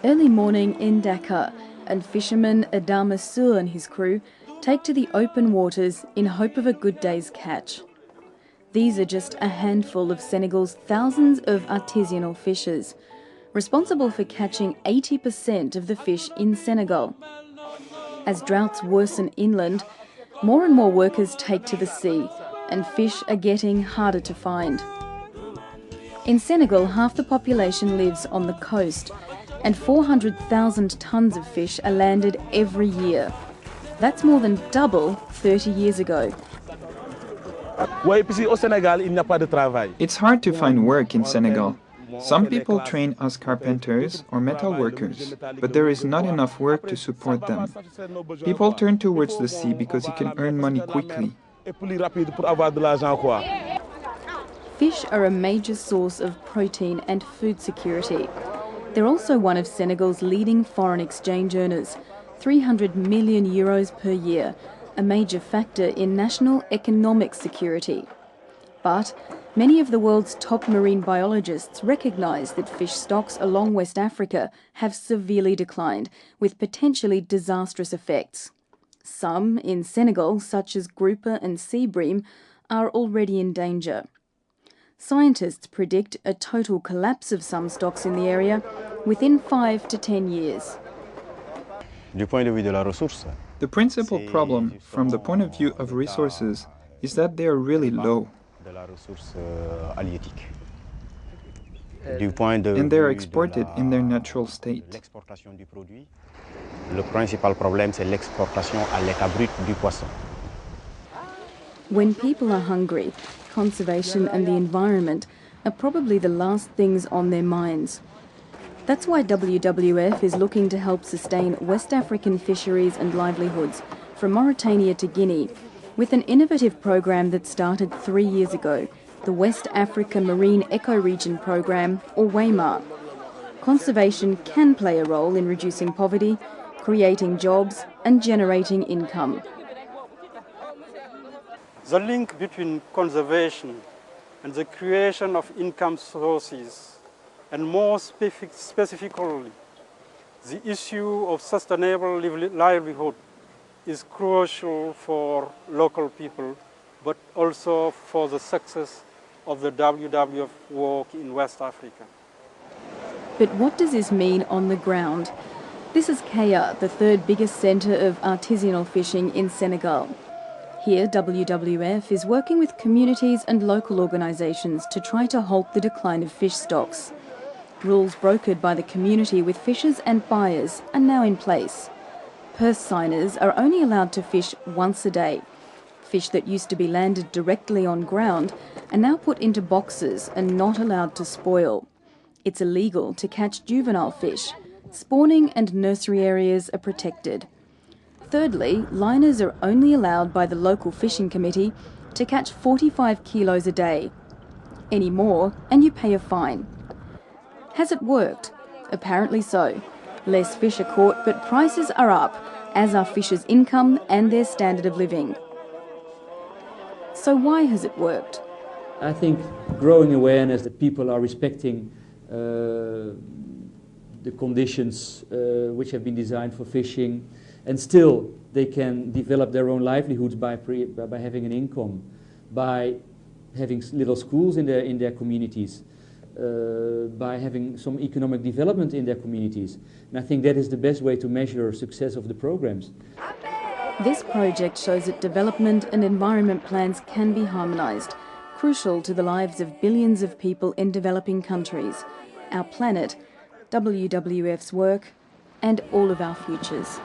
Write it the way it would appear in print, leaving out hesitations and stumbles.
Early morning in Dakar, and fisherman Adama Sour and his crew take to the open waters in hope of a good day's catch. These are just a handful of Senegal's thousands of artisanal fishers, responsible for catching 80% of the fish in Senegal. As droughts worsen inland, more and more workers take to the sea, and fish are getting harder to find. In Senegal, half the population lives on the coast, and 400,000 tonnes of fish are landed every year. That's more than double 30 years ago. It's hard to find work in Senegal. Some people train as carpenters or metal workers, but there is not enough work to support them. People turn towards the sea because you can earn money quickly. Fish are a major source of protein and food security. They're also one of Senegal's leading foreign exchange earners, 300 million euros per year, a major factor in national economic security. But many of the world's top marine biologists recognise that fish stocks along West Africa have severely declined, with potentially disastrous effects. Some in Senegal, such as grouper and sea bream, are already in danger. Scientists predict a total collapse of some stocks in the area within 5 to 10 years. The principal problem, from the point of view of resources, is that they are really low. And they are exported in their natural state. When people are hungry, conservation and the environment are probably the last things on their minds. That's why WWF is looking to help sustain West African fisheries and livelihoods from Mauritania to Guinea with an innovative program that started 3 years ago, the West Africa Marine Ecoregion Program, or WAMAR. Conservation can play a role in reducing poverty, creating jobs and generating income. The link between conservation and the creation of income sources, and more specifically, the issue of sustainable livelihood, is crucial for local people, but also for the success of the WWF work in West Africa. But what does this mean on the ground? This is Kaya, the third biggest centre of artisanal fishing in Senegal. Here, WWF is working with communities and local organisations to try to halt the decline of fish stocks. Rules brokered by the community with fishers and buyers are now in place. Purse signers are only allowed to fish once a day. Fish that used to be landed directly on ground are now put into boxes and not allowed to spoil. It's illegal to catch juvenile fish. Spawning and nursery areas are protected. Thirdly, liners are only allowed by the local fishing committee to catch 45 kilos a day. Any more, and you pay a fine. Has it worked? Apparently so. Less fish are caught, but prices are up, as are fishers' income and their standard of living. So why has it worked? I think growing awareness that people are respecting the conditions which have been designed for fishing, and still they can develop their own livelihoods by having an income, by having little schools in their communities, by having some economic development in their communities. And I think that is the best way to measure success of the programs. This project shows that development and environment plans can be harmonised, crucial to the lives of billions of people in developing countries, our planet, WWF's work, and all of our futures.